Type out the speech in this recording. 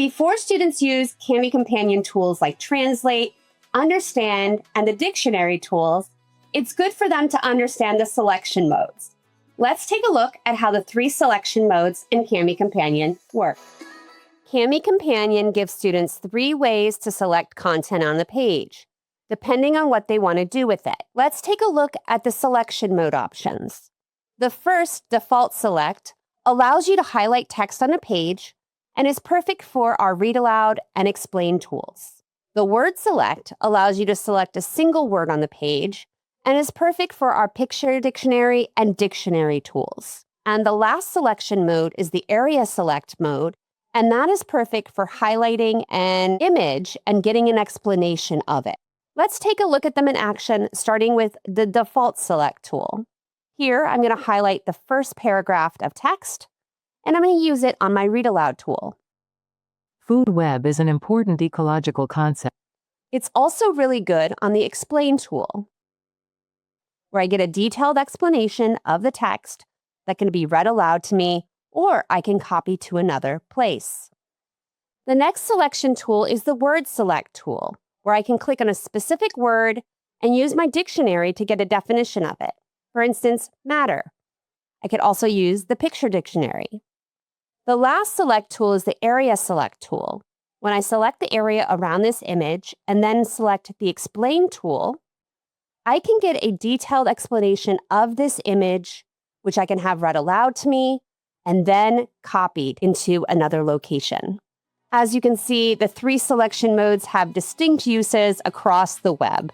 Before students use Kami Companion tools like Translate, Understand, and the dictionary tools, it's good for them to understand the selection modes. Let's take a look at how the 3 selection modes in Kami Companion work. Kami Companion gives students 3 ways to select content on the page, depending on what they want to do with it. Let's take a look at the selection mode options. The first, Default Select, allows you to highlight text on a page and is perfect for our Read Aloud and Explain tools. The Word Select allows you to select a single word on the page and is perfect for our Picture Dictionary and Dictionary tools. And the last selection mode is the Area Select mode, and that is perfect for highlighting an image and getting an explanation of it. Let's take a look at them in action, starting with the Default Select tool. Here, I'm going to highlight the first paragraph of text, and I'm going to use it on my Read Aloud tool. Food web is an important ecological concept. It's also really good on the Explain tool, where I get a detailed explanation of the text that can be read aloud to me, or I can copy to another place. The next selection tool is the Word Select tool, where I can click on a specific word and use my dictionary to get a definition of it. For instance, matter. I could also use the Picture Dictionary. The last select tool is the Area Select tool. When I select the area around this image and then select the Explain tool, I can get a detailed explanation of this image, which I can have read aloud to me and then copied into another location. As you can see, the 3 selection modes have distinct uses across the web.